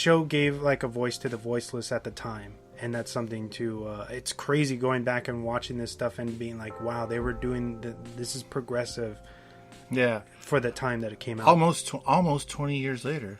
show gave like a voice to the voiceless at the time, and that's something to it's crazy going back and watching this stuff and being like, wow, they were doing this is progressive. Yeah, for the time that it came out, almost 20 years later.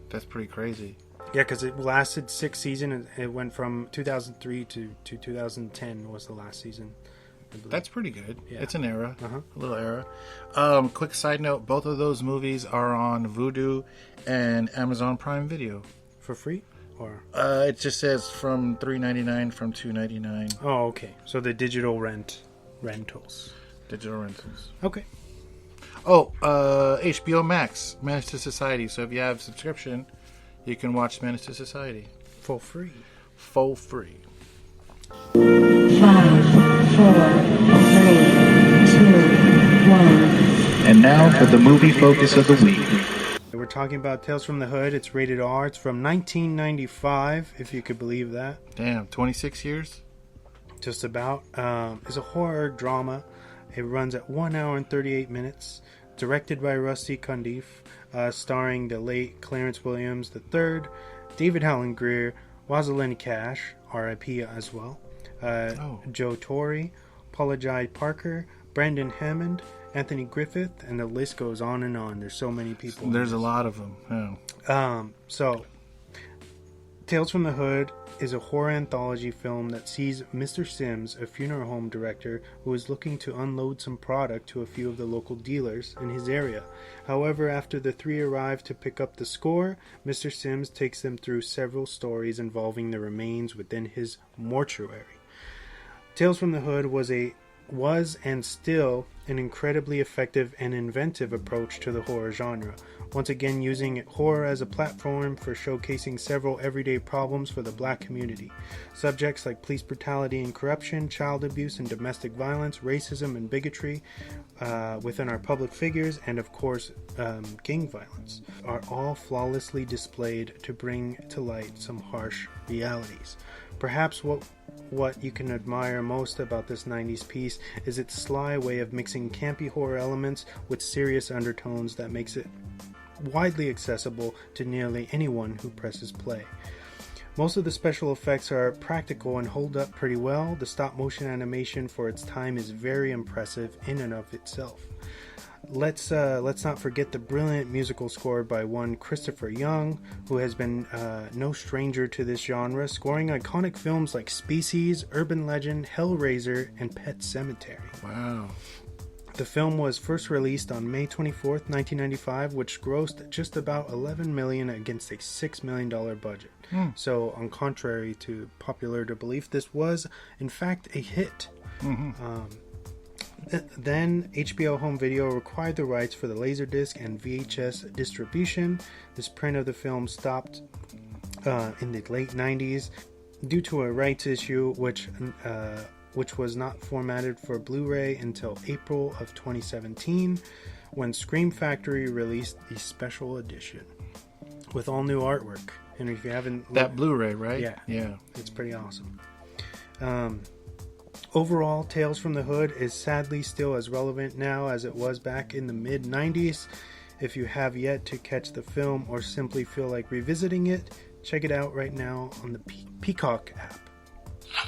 That's pretty crazy. Yeah, because it lasted 6 seasons. It went from 2003 to 2010 was the last season. That's pretty good. Yeah. It's an era, Uh-huh. a little era. Quick side note: both of those movies are on Vudu and Amazon Prime Video for free, or it just says from $3.99 from $2.99. Oh, okay. So the digital rentals. Digital rentals. Okay. Oh, HBO Max, Menace to Society. So if you have a subscription, you can watch Menace to Society for free. For free. 5, 4, 3, 2, 1. And now for the movie focus of the week. We're talking about Tales from the Hood. It's rated R. It's from 1995, if you could believe that. Damn, 26 years? Just about. It's a horror drama. It runs at 1 hour and 38 minutes. Directed by Rusty Cundiff. Starring the late Clarence Williams III, David Howland Greer, Rosalind Cash, R.I.P. as well, Joe Torre, Paula Jai Parker, Brandon Hammond, Anthony Griffith, and the list goes on and on. There's so many people. There's a lot of them. Yeah. So, Tales from the Hood is a horror anthology film that sees Mr. Sims, a funeral home director who is looking to unload some product to a few of the local dealers in his area. However, after the three arrive to pick up the score, Mr. Sims takes them through several stories involving the remains within his mortuary. Tales from the Hood was and still an incredibly effective and inventive approach to the horror genre, once again using horror as a platform for showcasing several everyday problems for the black community. Subjects like police brutality and corruption, child abuse and domestic violence, racism and bigotry within our public figures, and of course gang violence, are all flawlessly displayed to bring to light some harsh realities. Perhaps what you can admire most about this 90s piece is its sly way of mixing campy horror elements with serious undertones that makes it widely accessible to nearly anyone who presses play. Most of the special effects are practical and hold up pretty well. The stop motion animation for its time is very impressive in and of itself. Let's not forget the brilliant musical score by one Christopher Young, who has been no stranger to this genre, scoring iconic films like Species, Urban Legend, Hellraiser, and Pet Sematary. Wow. The film was first released on May 24th, 1995, which grossed just about $11 million against a $6 million budget. So, on contrary to popular belief, this was, in fact, a hit. Then HBO Home Video acquired the rights for the Laserdisc and VHS distribution. This print of the film stopped in the late 90s due to a rights issue, which was not formatted for Blu-ray until April of 2017, when Scream Factory released the special edition with all new artwork. And if you haven't... That Blu-ray, right? Yeah. It's pretty awesome. Overall, Tales from the Hood is sadly still as relevant now as it was back in the mid-90s. If you have yet to catch the film or simply feel like revisiting it, check it out right now on the Peacock app.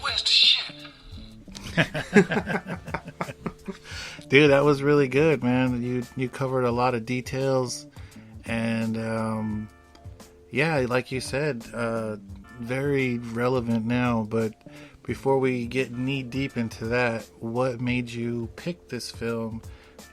Where's the shit? Dude, that was really good, man. You covered a lot of details, and yeah, like you said, very relevant now. But before we get knee deep into that, what made you pick this film,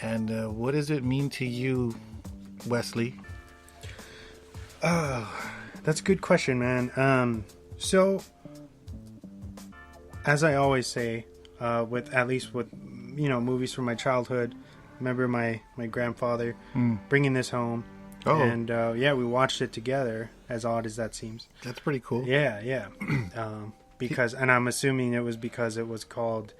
and what does it mean to you, Wesley? That's a good question, man. So, as I always say, with movies from my childhood, remember my grandfather bringing this home. Oh. And we watched it together, as odd as that seems. That's pretty cool. Yeah. Because, and I'm assuming it was because it was called,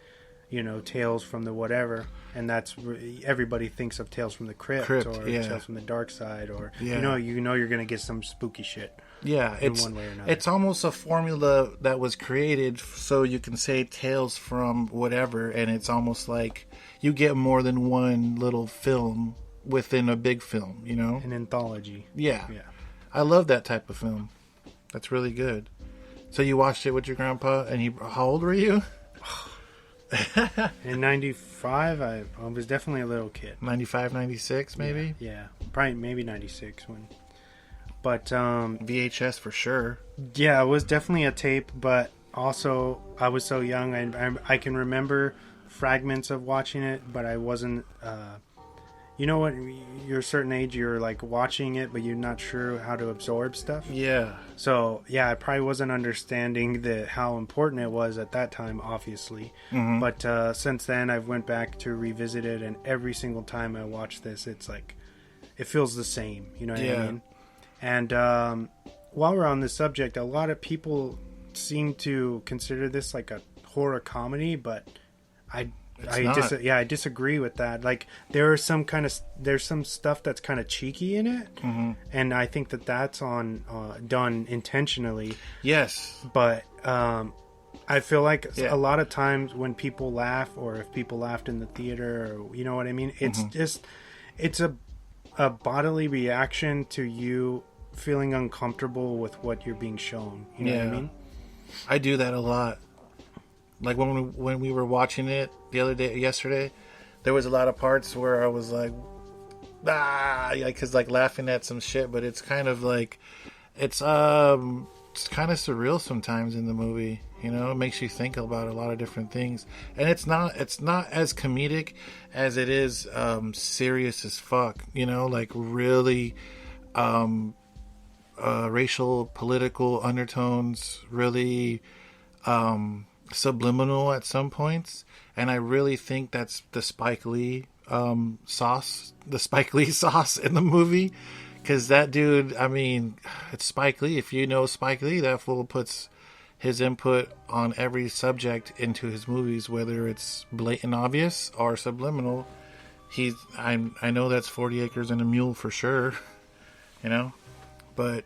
Tales from the whatever, and that's everybody thinks of Tales from the Crypt or Tales from the Dark Side, or you're gonna get some spooky shit. Yeah, it's one way or another. It's almost a formula that was created so you can say Tales from whatever, and it's almost like you get more than one little film within a big film, an anthology. Yeah. I love that type of film. That's really good. So you watched it with your grandpa, and how old were you? In 95, I was definitely a little kid. 95, 96 maybe? Yeah. Probably maybe 96 when. But VHS for sure. yeah, it was definitely a tape, but also I was so young, and I can remember fragments of watching it, but I wasn't. You know what? You're a certain age, you're like watching it, but you're not sure how to absorb stuff. Yeah. So yeah, I probably wasn't understanding how important it was at that time, obviously. But since then, I've went back to revisit it, and every single time I watch this, it's like it feels the same. You know what I mean? And while we're on this subject, a lot of people seem to consider this like a horror comedy, but I disagree with that. Like there's some stuff that's kind of cheeky in it, and I think that's done intentionally. Yes, but I feel like a lot of times when people laugh, or if people laughed in the theater, or you know what I mean, it's a bodily reaction to you feeling uncomfortable with what you're being shown. You know what I mean? I do that a lot. Like when we were watching it yesterday, there was a lot of parts where I was like, because like laughing at some shit, but it's kind of like, it's kind of surreal sometimes in the movie. You know, it makes you think about a lot of different things, and it's not as comedic as it is serious as fuck. You know, like really racial, political undertones, really subliminal at some points, and I really think that's the Spike Lee sauce in the movie, because that dude, I mean, it's Spike Lee. If you know Spike Lee, that fool puts his input on every subject into his movies, whether it's blatant obvious or subliminal. I know that's 40 Acres and a Mule for sure, you know, but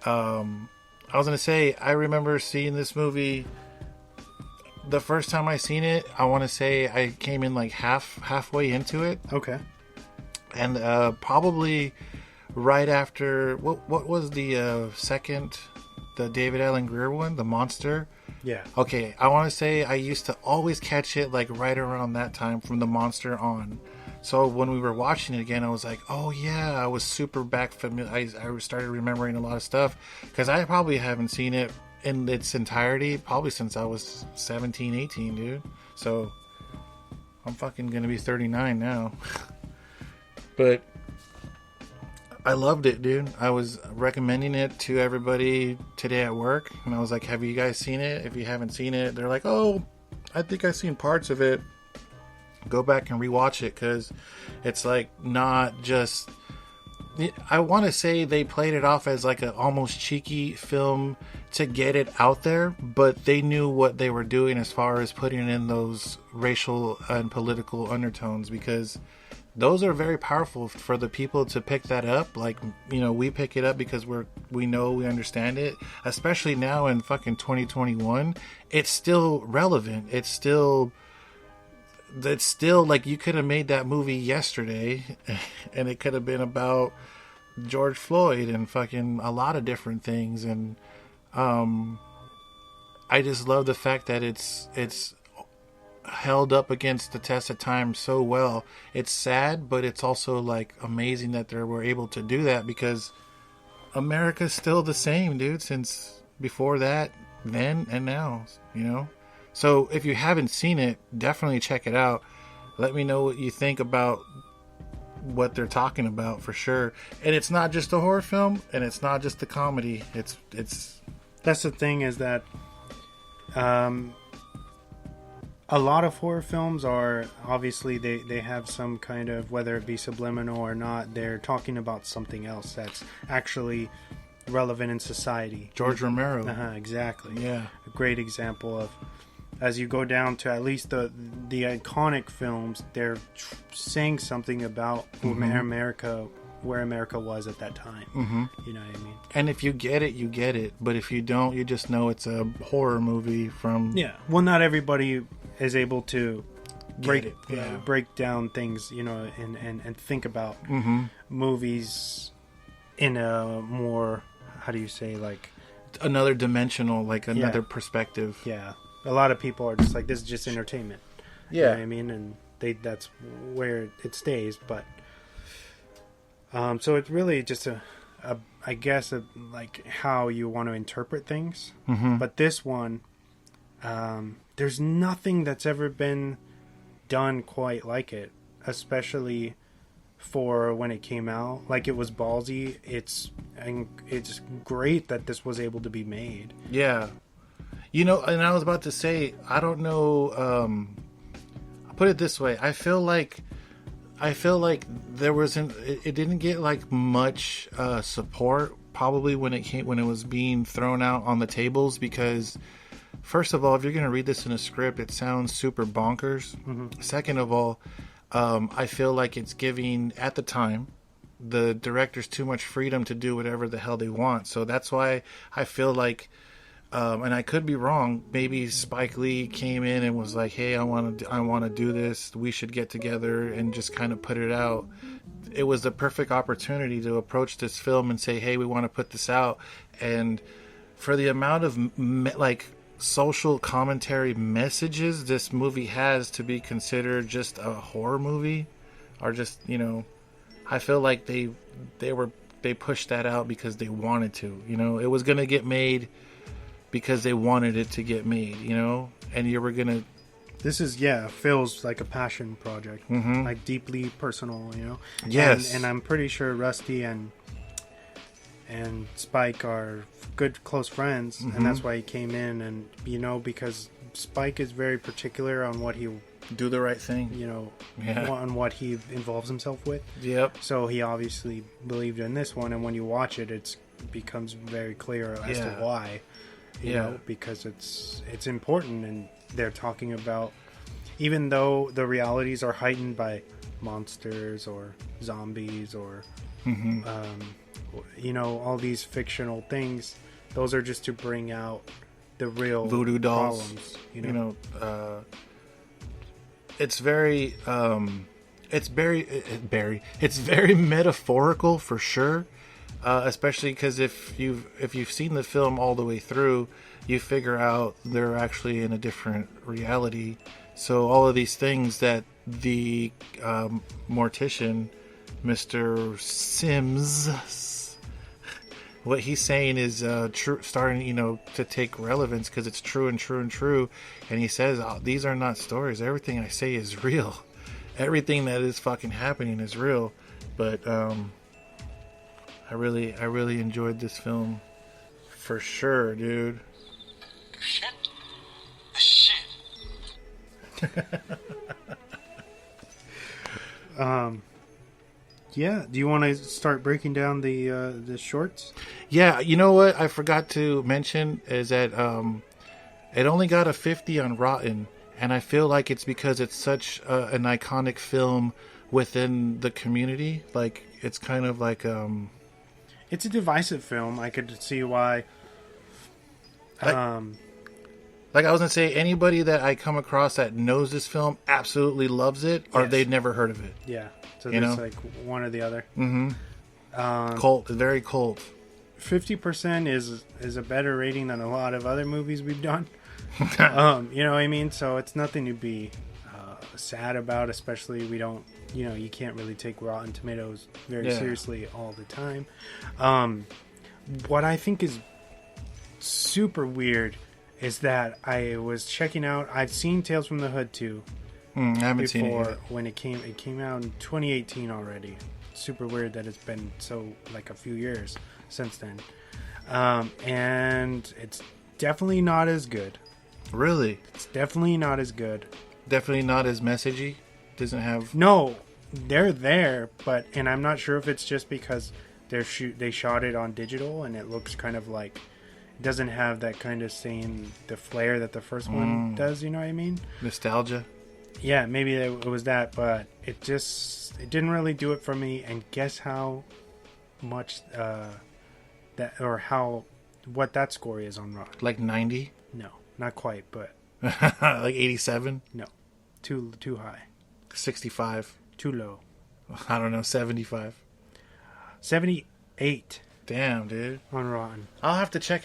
I was gonna say, I remember seeing this movie. The first time I seen it, I want to say I came in like halfway into it. Okay. And probably right after what was the second, the David Allen Greer one, The Monster? Yeah. Okay, I want to say I used to always catch it like right around that time from The Monster on. So when we were watching it again, I was like, oh yeah, I was super back familiar. I started remembering a lot of stuff, because I probably haven't seen it in its entirety probably since I was 17, 18, dude. So I'm fucking gonna be 39 now. But I loved it, dude. I was recommending it to everybody today at work, and I was like, have you guys seen it? If you haven't seen it, they're like, oh, I think I've seen parts of it. Go back and rewatch it, because it's like not just, I want to say they played it off as like an almost cheeky film to get it out there, but they knew what they were doing as far as putting in those racial and political undertones, because those are very powerful for the people to pick that up. Like, you know, we pick it up because we know, we understand it, especially now in fucking 2021. It's still relevant. It's still like, you could have made that movie yesterday and it could have been about George Floyd and fucking a lot of different things. And I just love the fact that it's held up against the test of time so well. It's sad, but it's also like amazing that they were able to do that, because America's still the same, dude, since before that, then, and now, you know. So if you haven't seen it, definitely check it out. Let me know what you think about what they're talking about, for sure. And it's not just a horror film, and it's not just a comedy. It's that's the thing, is that a lot of horror films are obviously they have some kind of, whether it be subliminal or not, they're talking about something else that's actually relevant in society. George Romero. Exactly. Yeah. A great example of, as you go down to at least the iconic films, they're saying something about America, where America was at that time. You know what I mean? And if you get it, you get it. But if you don't, you just know it's a horror movie from... Yeah. Well, not everybody is able to break down things, you know, and think about movies in a more, how do you say, like, another dimensional, like another perspective. Yeah. A lot of people are just like, this is just entertainment. You know what I mean? And that's where it stays. But so it's really just I guess like how you want to interpret things. Mm-hmm. But this one, there's nothing that's ever been done quite like it, especially for when it came out. Like, it was ballsy. It's great that this was able to be made. Yeah. You know, and I was about to say, I don't know, I'll put it this way. I feel like there wasn't, it didn't get like much support probably when it was being thrown out on the tables, because first of all, if you're going to read this in a script, it sounds super bonkers. Mm-hmm. Second of all, I feel like it's giving, at the time, the directors too much freedom to do whatever the hell they want. So that's why I feel like, and I could be wrong, maybe Spike Lee came in and was like, hey, I want to do this. We should get together and just kind of put it out. It was the perfect opportunity to approach this film and say, hey, we want to put this out. And for the amount of social commentary messages this movie has to be considered just a horror movie, or just, you know, I feel like they pushed that out because they wanted to. You know, it was going to get made because they wanted it to get made, you know, and you were going to... This is, feels like a passion project, mm-hmm. like deeply personal, you know? Yes. And I'm pretty sure Rusty and Spike are good, close friends, mm-hmm. and that's why he came in, and, you know, because Spike is very particular on what he... Do the right thing. You know, on what he involves himself with. Yep. So he obviously believed in this one, and when you watch it, it becomes very clear as to why. You know, because it's important, and they're talking about, even though the realities are heightened by monsters or zombies or mm-hmm. You know, all these fictional things, those are just to bring out the real voodoo dolls problems, you know? It's very it's very metaphorical for sure. Especially because if you've seen the film all the way through, you figure out they're actually in a different reality. So all of these things that the mortician, Mr. Sims, what he's saying is true, starting, you know, to take relevance because it's true and true and true. And he says, these are not stories. Everything I say is real. Everything that is fucking happening is real. But I really enjoyed this film, for sure, dude. The shit. The shit. Yeah. Do you want to start breaking down the shorts? Yeah. You know what I forgot to mention is that it only got a 50 on Rotten, and I feel like it's because it's such an iconic film within the community. Like, it's kind of like It's a divisive film. I could see why. Like I was going to say, anybody that I come across that knows this film absolutely loves it, or they've never heard of it. Yeah. So you there's know? like one or the other. Mm-hmm. Cult. Very cult. 50% is a better rating than a lot of other movies we've done. You know what I mean? So it's nothing to be sad about, especially we don't, you know, you can't really take Rotten Tomatoes very seriously all the time. What I think is super weird is that I was checking out, I've seen Tales from the Hood 2 I haven't seen it yet. when it came out in 2018 already. Super weird that it's been so, like, a few years since then. And it's definitely not as good. Really? It's definitely not as good. Definitely not as messagey? Doesn't have... No, they're there, but... And I'm not sure if it's just because they shot it on digital and it looks kind of like... It doesn't have that kind of the flair that the first one does, you know what I mean? Nostalgia? Yeah, maybe it was that, but it didn't really do it for me. And guess how much what that score is on Rotten? Like 90? No, not quite, but like 87? no, too high, 65? too low, I don't know, 75? 78 Damn, dude. on Rotten. I'll have to check